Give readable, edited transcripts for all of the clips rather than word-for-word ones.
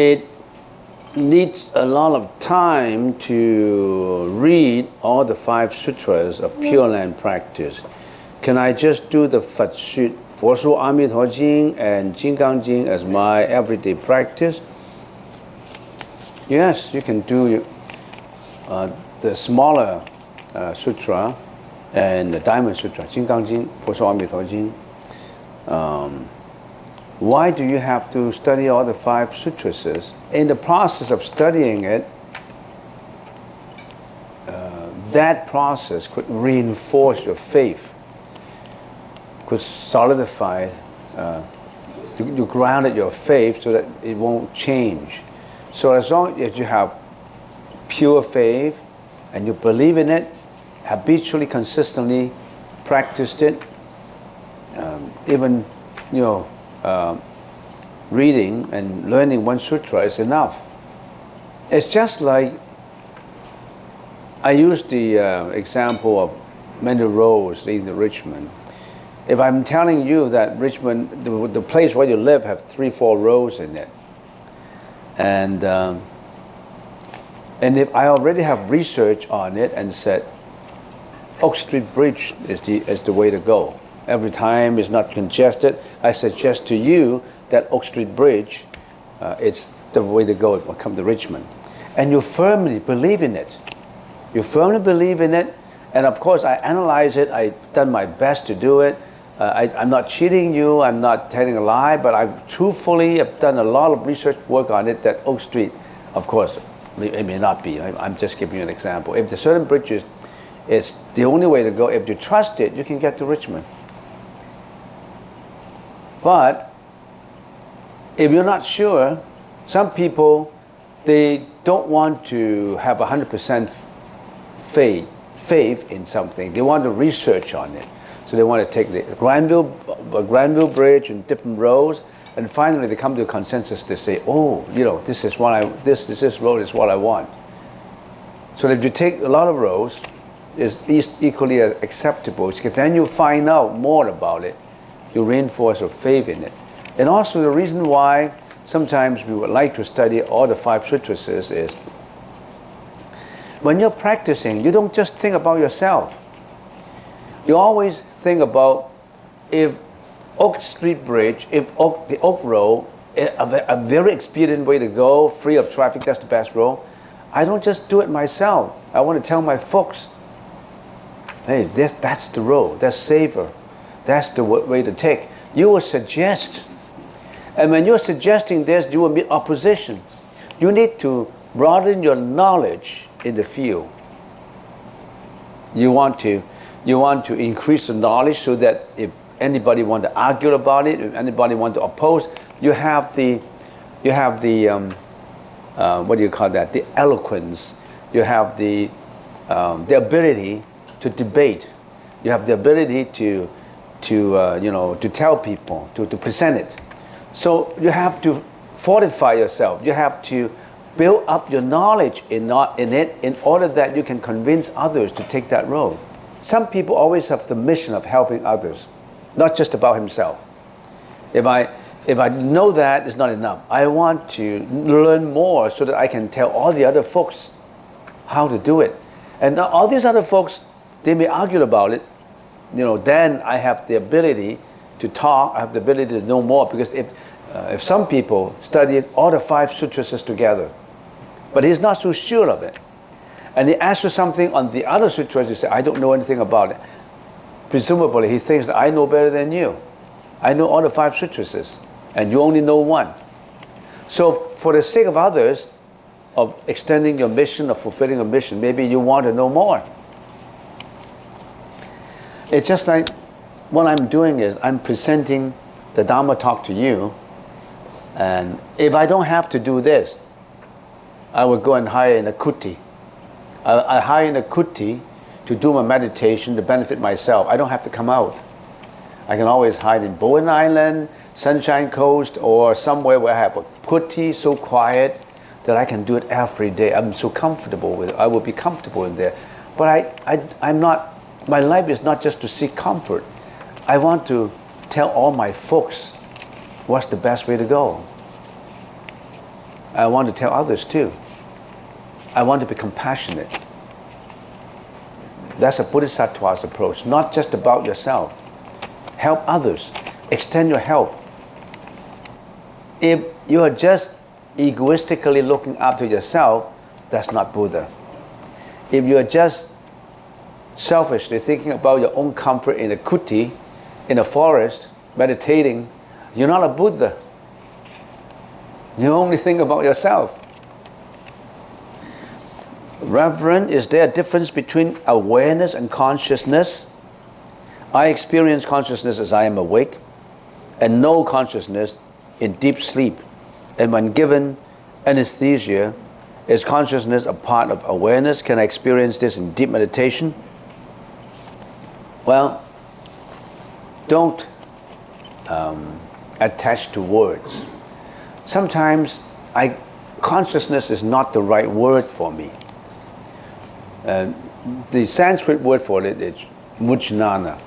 it needs a lot of time to read all the 5 sutras of Pure Land practice. Can I just do the Phật Sut, 佛说阿弥陀经 and 金刚经 as my everyday practice? Yes, you can do the smaller sutra and the Diamond Sutra, 金刚经, 佛说阿弥陀经. Why do you have to study all the 5 sutras? In the process of studying it, that process could reinforce your faith, could solidify, you grounded your faith so that it won't change. So as long as you have pure faith and you believe in it, habitually, consistently practiced it, even, reading and learning 1 sutra is enough. It's just like, I use the example of many roads leading to Richmond. If I'm telling you that Richmond, the place where you live, have 3-4 roads in it, and if I already have research on it and said, Oak Street Bridge is the way to go. Every time it's not congested, I suggest to you that Oak Street Bridge, it's the way to go when it comes to Richmond. And you firmly believe in it. You firmly believe in it, and of course I analyze it, I've done my best to do it. I'm not cheating you, I'm not telling a lie, but I truthfully have done a lot of research work on it that Oak Street, of course, it may not be. I'm just giving you an example. If the certain bridges is the only way to go, if you trust it, you can get to Richmond. But if you're not sure, some people, they don't want to have 100% faith in something. They want to research on it. So they want to take the Granville Bridge and different roads, and finally they come to a consensus. They say, oh, this road is what I want. So if you take a lot of roads, it's equally acceptable. Then you find out more about it. You reinforce your faith in it. And also the reason why sometimes we would like to study all the 5 sutras is when you're practicing, you don't just think about yourself. You always think about if Oak Street Bridge, the Oak Road, a very expedient way to go, free of traffic, that's the best road. I don't just do it myself. I want to tell my folks, hey, that's the road, that's safer. That's the way to take. You will suggest. And when you're suggesting this, you will meet opposition. You need to broaden your knowledge in the field. You want to increase the knowledge so that if anybody want to argue about it, if anybody want to oppose, you have the what do you call that? The eloquence. You have the ability to debate. You have the ability to tell people, to present it. So you have to fortify yourself. You have to build up your knowledge in it in order that you can convince others to take that road. Some people always have the mission of helping others, not just about himself. If I know that, it's not enough. I want to learn more so that I can tell all the other folks how to do it. And all these other folks, they may argue about it. Then I have the ability to talk, I have the ability to know more, because if some people study all the 5 sutras together, but he's not so sure of it, and he asks you something on the other sutras, you say, I don't know anything about it. Presumably he thinks that I know better than you. I know all the 5 sutras, and you only know 1. So for the sake of others, of extending your mission, of fulfilling a mission, maybe you want to know more. It's just like what I'm doing is I'm presenting the Dharma talk to you, and if I don't have to do this, I would go and hire in a kuti. I hire in a kuti to do my meditation to benefit myself. I don't have to come out. I can always hide in Bowen Island, Sunshine Coast, or somewhere where I have a kuti so quiet that I can do it every day. I'm so comfortable with it. I will be comfortable in there. But I'm not. My life is not just to seek comfort. I want to tell all my folks what's the best way to go. I want to tell others too. I want to be compassionate. That's a Bodhisattva's approach, not just about yourself. Help others. Extend your help. If you are just egoistically looking after yourself, that's not Buddha. If you are just selfishly thinking about your own comfort in a kuti, in a forest, meditating, you're not a Buddha. You only think about yourself. Reverend, is there a difference between awareness and consciousness? I experience consciousness as I am awake, and no consciousness in deep sleep. And when given anesthesia, is consciousness a part of awareness? Can I experience this in deep meditation? Well, don't attach to words. Sometimes consciousness is not the right word for me. The Sanskrit word for it is vijnana.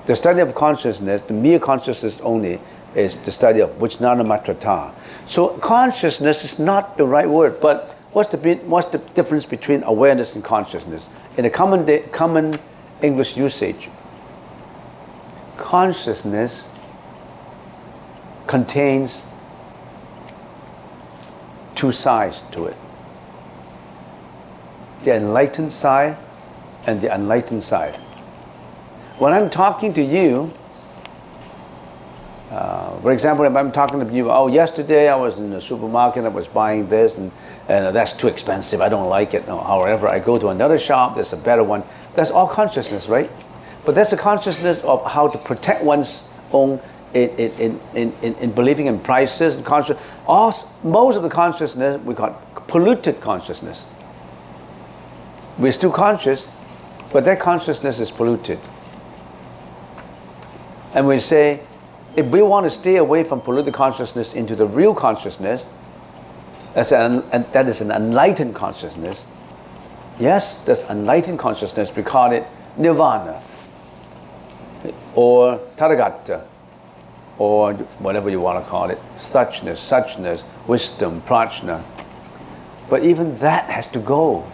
The study of consciousness, the mere consciousness only, is the study of vijnana matrata. So consciousness is not the right word, but what's the difference between awareness and consciousness? In a common English usage, consciousness contains two sides to it. The enlightened side and the unenlightened side. When I'm talking to you, for example, if I'm talking to you, oh, yesterday I was in the supermarket, I was buying this, and that's too expensive, I don't like it. No, however, I go to another shop, there's a better one. That's all consciousness, right? But that's the consciousness of how to protect one's own in believing in prices. Most of the consciousness we call polluted consciousness. We're still conscious, but that consciousness is polluted. And we say, if we want to stay away from polluted consciousness into the real consciousness, that is an enlightened consciousness. Yes, that's enlightened consciousness. We call it nirvana, or tathagata, or whatever you want to call it, suchness, wisdom, prajna. But even that has to go.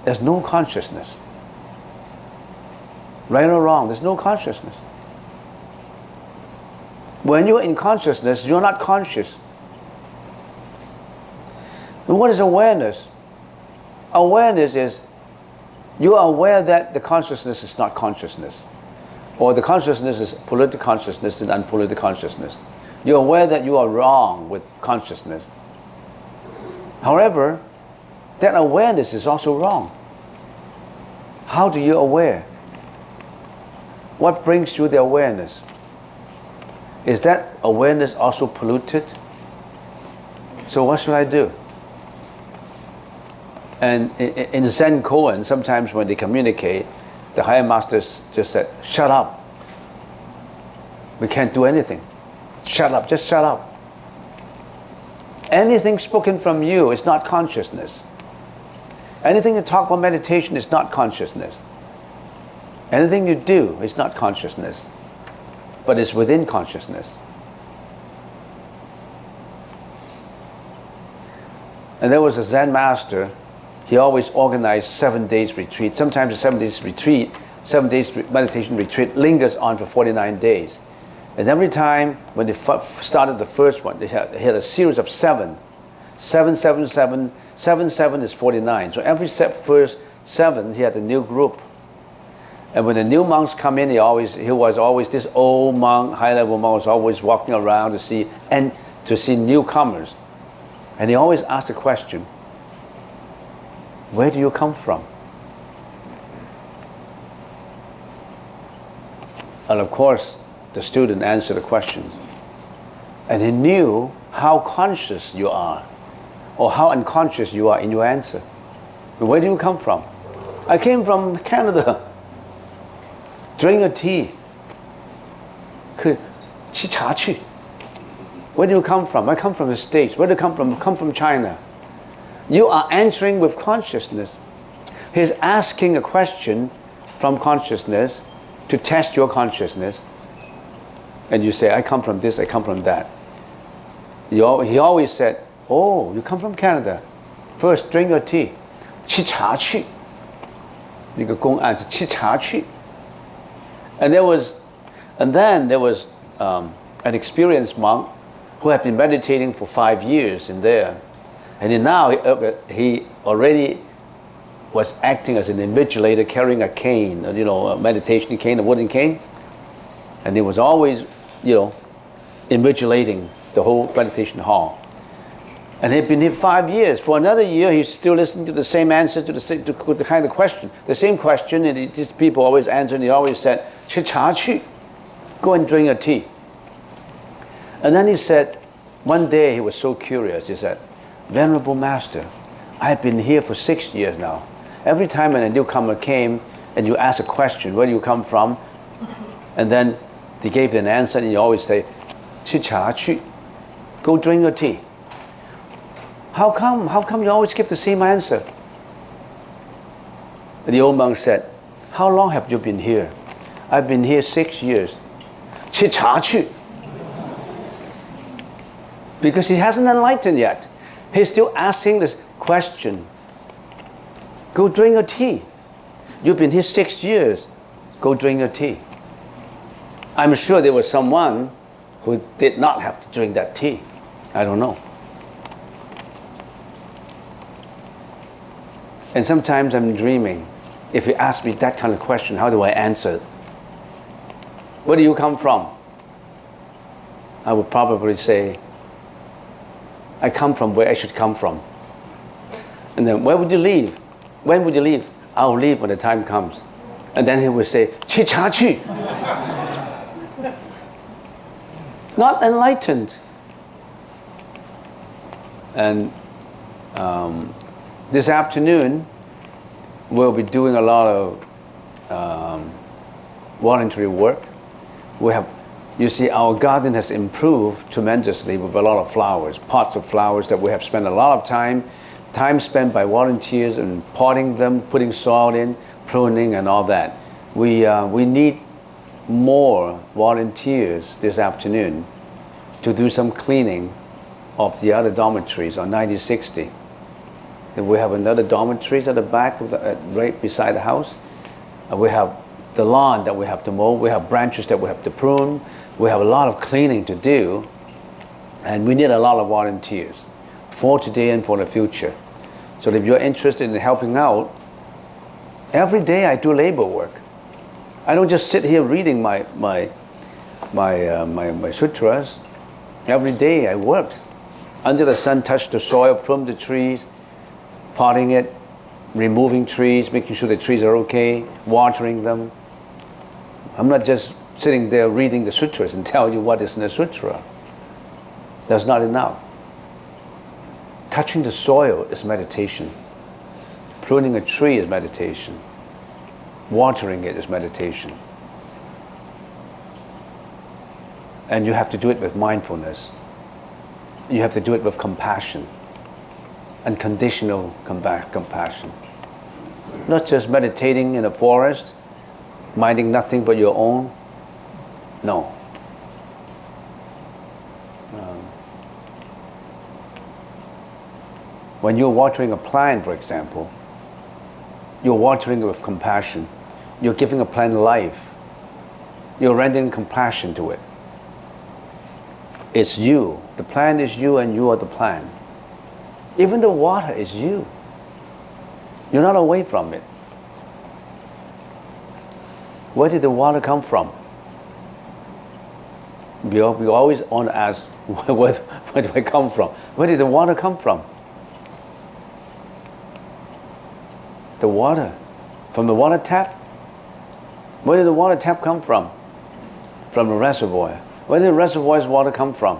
There's no consciousness. Right or wrong, there's no consciousness. When you're in consciousness, you're not conscious. And what is awareness? Awareness is you are aware that the consciousness is not consciousness, or the consciousness is polluted consciousness and unpolluted consciousness. You're aware that you are wrong with consciousness. However, that awareness is also wrong. How do you aware? What brings you the awareness? Is that awareness also polluted? So what should I do? And in Zen koan, sometimes when they communicate, the higher masters just said, shut up. We can't do anything. Shut up, just shut up. Anything spoken from you is not consciousness. Anything you talk about meditation is not consciousness. Anything you do is not consciousness, but it's within consciousness. And there was a Zen master, he always organized 7 days retreat. Sometimes a 7 days retreat, 7 days meditation retreat lingers on for 49 days. And every time when they started the first one, they had a series of 7. 7, 7, 7, 7, 7 is 49. So every first 7, he had a new group. And when the new monks come in, he was always this old monk, high-level monk, was always walking around to see newcomers. And he always asked the question, where do you come from? And of course, the student answered the question. And he knew how conscious you are, or how unconscious you are in your answer. Where do you come from? I came from Canada. Drink your tea. Where do you come from? I come from the States. Where do you come from? I come from China. You are answering with consciousness. He's asking a question from consciousness to test your consciousness. and you say, I come from this, I come from that. He always said, oh, you come from Canada. First, drink your tea. 沏茶去. 那个公案是沏茶去. And then there was an experienced monk who had been meditating for 5 years in there. And now he already was acting as an invigilator, carrying a cane, a meditation cane, a wooden cane. And he was always, invigilating the whole meditation hall. And he'd been here 5 years. For another year, he's still listening to the same answer to the kind of question. The same question, and these people always answered, and he always said, 吃茶去. Go and drink a tea. And then he said, one day he was so curious, he said, Venerable Master, I've been here for 6 years now. Every time when a newcomer came and you ask a question, where do you come from? And then they gave an answer, and you always say, 吃茶去. Go drink your tea. How come? How come you always give the same answer? The old monk said, how long have you been here? I've been here 6 years. 吃茶去. Because he hasn't enlightened yet. He's still asking this question. Go drink your tea. You've been here 6 years. Go drink your tea. I'm sure there was someone who did not have to drink that tea. I don't know. And sometimes I'm dreaming. If you ask me that kind of question, how do I answer? Where do you come from? I would probably say, I come from where I should come from. And then, where would you leave? When would you leave? I'll leave when the time comes. And then he would say, 吃茶去. Not enlightened. And this afternoon, we'll be doing a lot of voluntary work. You see, our garden has improved tremendously with a lot of flowers, pots of flowers that we have spent a lot of time spent by volunteers in potting them, putting soil in, pruning and all that. We need more volunteers this afternoon to do some cleaning of the other dormitories on 9060. And we have another dormitories at the back, right beside the house. We have the lawn that we have to mow. We have branches that we have to prune. We have a lot of cleaning to do. And we need a lot of volunteers for today and for the future. So if you're interested in helping out, every day I do labor work. I don't just sit here reading my sutras. Every day I work. Under the sun, touch the soil, prune the trees, potting it, removing trees, making sure the trees are okay, watering them. I'm not just sitting there reading the sutras and tell you what is in the sutra. That's not enough. Touching the soil is meditation. Pruning a tree is meditation. Watering it is meditation. And you have to do it with mindfulness. You have to do it with compassion. Unconditional compassion. Not just meditating in a forest, minding nothing but your own. No. When you're watering a plant, for example, you're watering it with compassion. You're giving a plant life. You're rendering compassion to it. It's you. The plant is you and you are the plant. Even the water is you. You're not away from it. Where did the water come from? We always want to ask, where do I come from? Where did the water come from? The water. From the water tap? Where did the water tap come from? From the reservoir. Where did the reservoir's water come from?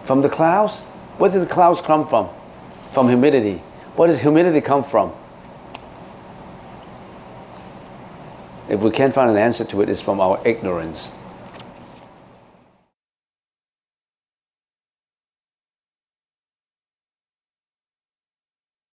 From the clouds? Where did the clouds come from? From humidity. Where does humidity come from? If we can't find an answer to it, it's from our ignorance.